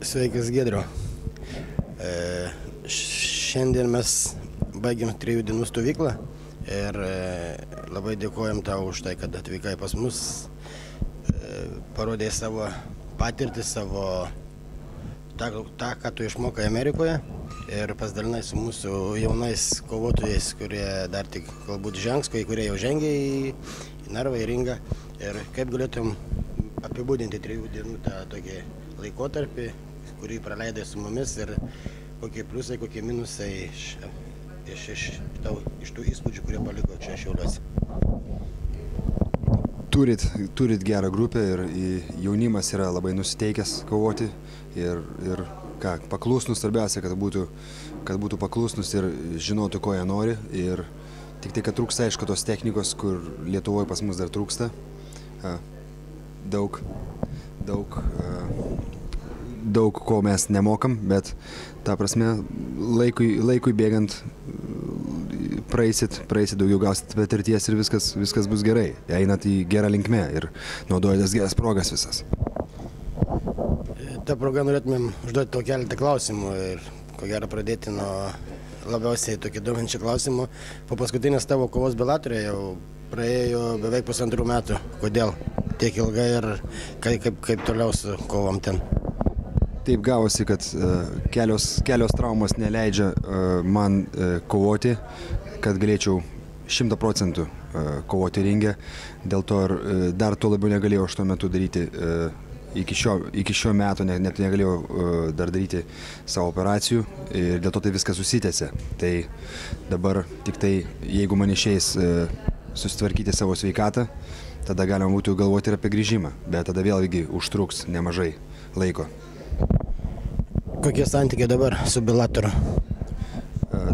Sveikas, Giedriau. Šiandien mes baigėm 3 dienų stovyklą ir labai dėkojam tau už tai, kad atvykai pas mus, parodėjai savo patirtį, savo tą, ką tu išmokai Amerikoje ir pasidalinai su mūsų jaunais kovotojais, kurie dar tik galbūt žengs, kurie jau žengia į narvą, į ringą. Ir kaip galėtum apibūdinti 3 dienų tą tokį laikotarpį, kurį praleidai su mumis ir kokie pliusai, kokie minusai iš tų įspūdžių, kurie paliko čia Šiauliuose. Turit gerą grupę ir jaunimas yra labai nusiteikęs kovoti ir paklusnus, svarbiausia, kad būtų paklusnus ir žinotų, ko jie nori. Ir tik tai, kad trūksta, aišku, tos technikos, kur Lietuvoje pas mus dar trūksta. Daug ko mes nemokam, bet ta prasme laikui bėgant praeisit daugiau, gausit patirties ir viskas bus gerai. Einat į gerą linkmę ir naudojatės geras progas visas. Ta proga norėtumėm užduoti tau keletą klausimų ir ko gero pradėti nuo labiausiai tokį dominančių klausimų. Po paskutinės tavo kovos Bellatorėje jau praėjo beveik 1,5 metų. Kodėl tiek ilgai ir kaip toliau su kovom ten? Taip gavosi, kad kelios traumos neleidžia man kovoti, kad galėčiau 100% kovoti ringe. Dėl to ir dar to labiau negalėjau aš tuo metu daryti. Iki šio metų net negalėjau dar daryti savo operacijų ir dėl to tai viskas susitęsė. Tai dabar tik tai, jeigu man išeis susitvarkyti savo sveikatą, tada galima būtų galvoti ir apie grįžimą, bet tada vėlgi užtruks nemažai laiko. Kokie santykiai dabar su Bellatoru?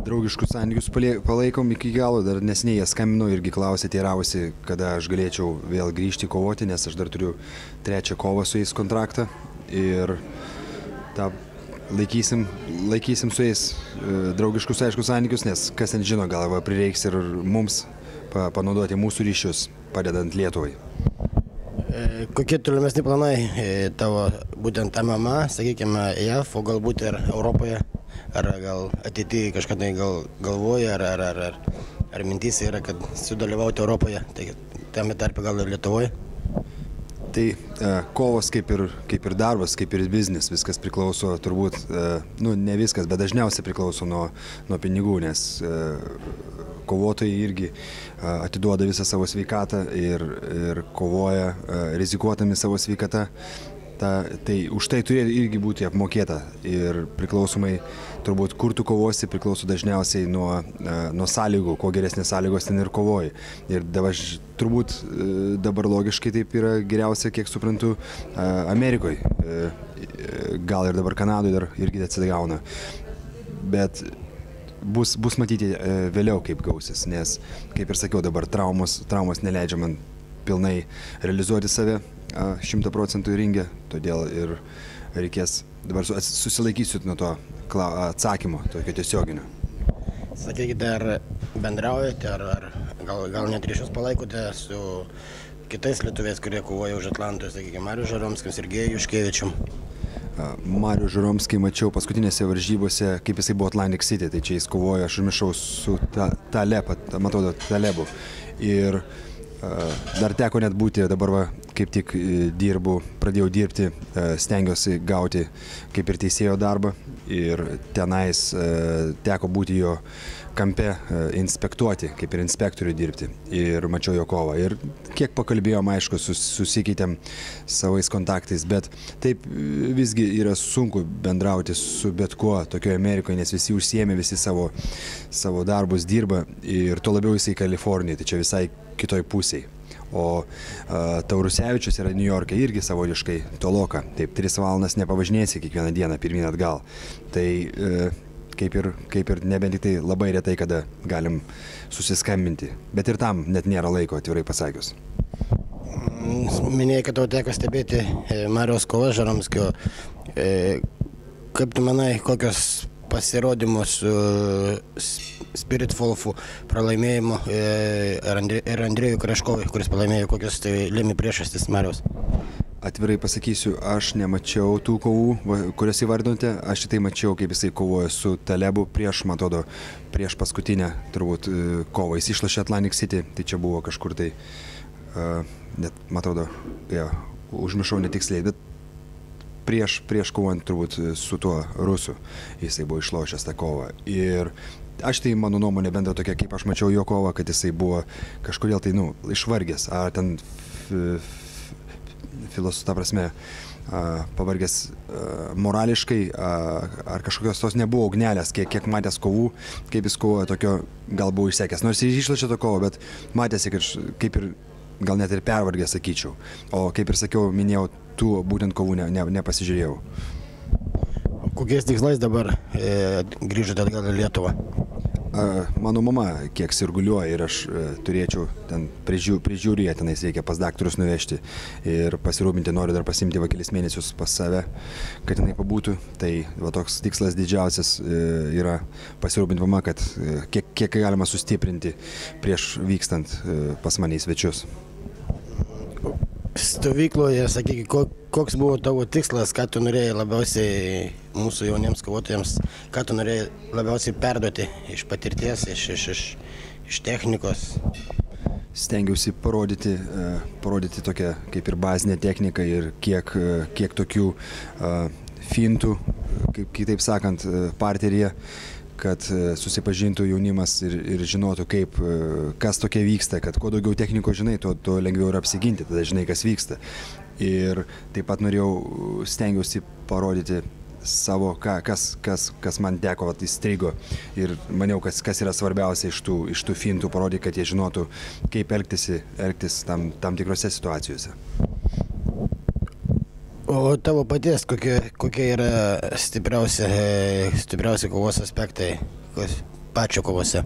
Draugiškus santykius palaikom iki galo, dar neseniai jie skambino irgi klausė, teiravosi, kada aš galėčiau vėl grįžti kovoti, nes aš dar turiu 3 kovą su jais kontraktą ir laikysim su jais draugiškus aiškus santykius, nes kas ten žino, gal prireiks ir mums panaudoti mūsų ryšius, padedant Lietuvai. Kokie tolimesni planai tavo būtent MMA, sakykime, JAV, o galbūt ir Europoje? Ar gal ateityje kažką tai galvoji, ar mintys yra, kad sudalyvauti Europoje, tai tame tarpe gal ir Lietuvoje? Tai kovos kaip ir darbas, kaip ir biznis, viskas priklauso turbūt, ne viskas, bet dažniausiai priklauso nuo pinigų, nes kovotojai irgi atiduoda visą savo sveikatą ir kovoja rizikuotami savo sveikatą. Tai už tai turėjo irgi būti apmokėta ir priklausomai turbūt kur tu kovosi priklauso dažniausiai nuo sąlygų, kuo geresnės sąlygos ten ir kovoji. Ir turbūt dabar logiškai taip yra geriausia, kiek suprantu, Amerikoje. Gal ir dabar Kanadoje dar irgi atsigauna. Bet bus matyti vėliau kaip gausis, nes, kaip ir sakiau, dabar traumos neleidžia man pilnai realizuoti save 100% ringe, todėl ir reikės, dabar susilaikysiu nuo to atsakymo, tokio tiesioginio. Sakykite, ar bendraujate, ar gal net ryšius palaikote su kitais lietuviais, kurie kovoja už Atlantos, sakykime, Marius Žaromskis ir Sergejus Juškevičium? Marių Žaromskį mačiau paskutinėse varžybose, kaip jisai buvo Atlantic City, tai čia jis kovojo, aš užmiršau su Talebu. Ir dar teko net būti, dabar kaip tik pradėjau dirbti, stengiuosi gauti kaip ir teisėjo darbą ir tenais teko būti jo kampe inspektuoti, kaip ir inspektoriui dirbti ir mačiau jo kovą. Ir kiek pakalbėjom, aišku, susikeitėm savais kontaktais, bet taip visgi yra sunku bendrauti su bet kuo tokioje Amerikoje, nes visi užsiėmė, visi savo darbus dirba ir tuo labiau jisai Kalifornijoje, tai čia visai kitoj pusėje. O Taurusevičius yra New York'e irgi savotiškai toloka, taip 3 valandas nepavažinėsi kiekvieną dieną pirmyn atgal. Tai kaip ir nebent tai labai retai, kada galim susiskambinti, bet ir tam net nėra laiko, atvirai pasakius. Minėjai, kad tau teko stebėti Mariaus kovą Žaromskio. Kaip tu manai, kokios pasirodymus Spirit Wolfų pralaimėjimo ir Andrėjui Kraškovui, kuris pralaimėjo, kokios tai lėmė priežastis Mariaus? Atvirai pasakysiu, aš nemačiau tų kovų, kurias įvardinote. Aš tai mačiau, kaip jisai kovojo su Talebu prieš, man atrodo, prieš paskutinę turbūt kovą. Jis išlošė Atlantic City, tai čia buvo kažkur tai, net, man atrodo, užmiršau netiksliai, bet prieš kovant turbūt su tuo rusu jisai buvo išlošęs tą kovą. Ir aš tai, mano nuomonė, bendra tokia, kaip aš mačiau jo kovą, kad jisai buvo kažkodėl tai, išvargęs, ar ten ta prasme, pavargęs morališkai, ar kažkokios tos nebuvo ugnelės, kiek matęs kovų, kaip jis kovojo, tokio gal buvo išsekęs. Nors jis išlošė to kovo, bet matėsi, kad kaip ir, gal net ir pervargęs, sakyčiau. O kaip ir sakiau, minėjau, tų būtent kovų nepasižiūrėjau. Kokiais tikslais dabar grįžote atgal į Lietuvą? Mano mama kiek sirguliuoja ir aš turėčiau ten prižiūrėti, tenais reikia pas daktarus nuvežti ir pasirūpinti, noriu dar pasimti kelis mėnesius pas save, kad jinai pabūtų. Tai toks tikslas didžiausias yra pasirūpinti mama, kad kiek galima sustiprinti prieš vykstant pas mane į svečius. Stovykloje, sakykime, koks buvo tavo tikslas, ką tu norėjai labiausiai mūsų jauniems kovotojams, ką tu norėjai labiausiai perduoti iš patirties, iš technikos? Stengiausi parodyti tokią kaip ir bazinę techniką ir kiek tokių fintų, kaip kitaip sakant, parteryje, kad susipažintų jaunimas ir žinotų, kas tokia vyksta, kad kuo daugiau technikos žinai, tuo lengviau yra apsiginti, tada žinai, kas vyksta. Ir taip pat stengiausi parodyti savo, kas man teko, įstrigo. Ir maniau, kas yra svarbiausia iš tų fintų, parodyti, kad jie žinotų, kaip elgtis tam tikrose situacijose. O tavo paties, kokie yra stipriausi kovos aspektai pačio kovose?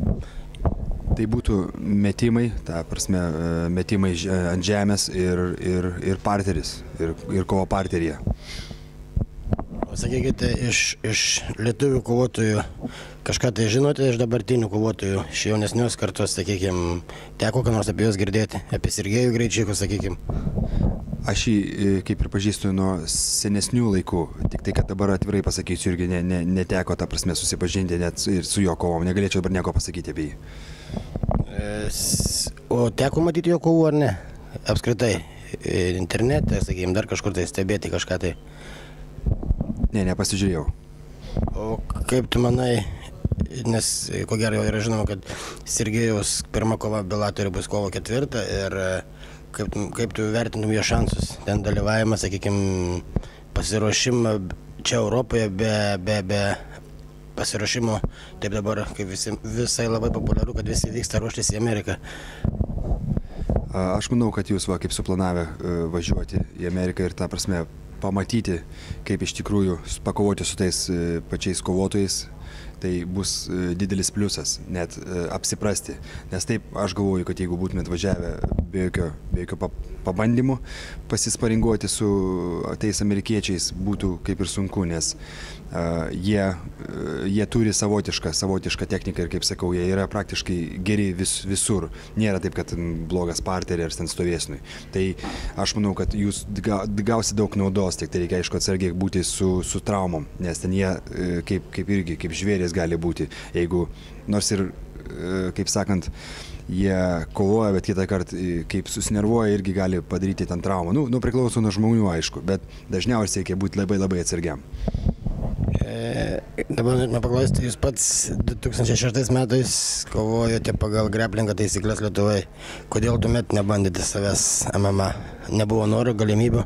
Tai būtų metimai, ta prasme, metimai ant žemės ir parteris, ir kovo parteryje. Sakykite, iš lietuvių kovotojų kažką tai žinote, iš dabartinių kovotojų, iš jaunesnios kartos, sakykime, teko ką nors apie juos girdėti, apie Sergejų Greičikų, sakykime? Aš jį kaip ir pažįstu nuo senesnių laikų, tik tai, kad dabar atvirai pasakysiu, irgi neteko, ta prasme, susipažinti net ir su jo kovom, negalėčiau dabar nieko pasakyti apie jį. O teko matyti jo kovų ar ne? Apskritai, internete, sakykime, dar kažkur tai stebėti kažką tai? Ne, nepasižiūrėjau. O kaip tu manai, nes ko gero jau yra žinoma, kad Sergejaus pirma kova Bellatoriuje bus kovo 4 ir kaip tu vertintum jo šansus, ten dalyvavimą, sakykime, pasiruošimą čia Europoje be pasiruošimo, taip dabar, kaip visai labai populiaru, kad visi vyksta ruoštis į Ameriką. Aš manau, kad jūs kaip suplanavę važiuoti į Ameriką ir tą prasme pamatyti, kaip iš tikrųjų pakovoti su tais pačiais kovotojais, tai bus didelis pliusas, net apsiprasti. Nes taip, aš galvoju, kad jeigu būtumėt važiavę be jokio pabandymų pasisparinguoti su tais amerikiečiais, būtų kaip ir sunku, nes jie turi savotišką techniką ir, kaip sakau, jie yra praktiškai geri visur. Nėra taip, kad blogas parterį ar ten stovėsnui. Tai aš manau, kad jūs gausi daug naudos, tik tai reikia, aišku, atsargiai būti su traumom, nes ten jie kaip žvėrės gali būti, jeigu nors ir, kaip sakant, jie kovoja, bet kitą kartą, kaip susinervuoja, irgi gali padaryti ten traumą. Priklauso nuo žmonių, aišku, bet dažniausiai reikia būti labai, labai atsargiam. Dabar norime paklausti, jūs pats 2006 metais kovojote pagal greplingą taisyklės Lietuvoje. Kodėl tuomet nebandėte savęs MMA? Nebuvo noro, galimybių?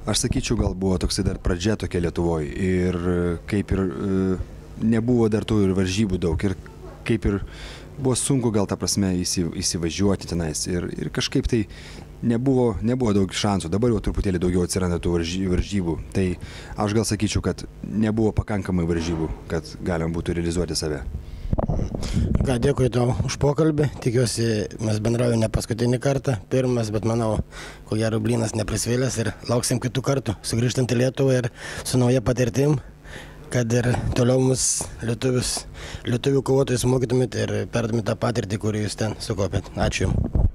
Aš sakyčiau, gal buvo toksai dar pradžia tokia Lietuvoje ir kaip ir nebuvo dar tų ir varžybų daug ir kaip ir buvo sunku gal tą prasme įsivažiuoti tenais ir kažkaip tai nebuvo daug šansų. Dabar jau truputėlį daugiau atsiranda tų varžybų. Tai aš gal sakyčiau, kad nebuvo pakankamai varžybų, kad galima būtų realizuoti save. Dėkui tau už pokalbį. Tikiuosi, mes bendraujame ne paskutinį kartą. Pirmas, bet manau, ko gero blynas neprisvėlęs ir lauksim kitų kartų, sugrįžtant į Lietuvą ir su nauja patirtim, kad ir toliau mus lietuvių kovotojus mokytumėt ir perdutumėt tą patirtį, kurį jūs ten sukopėt. Ačiū Jums.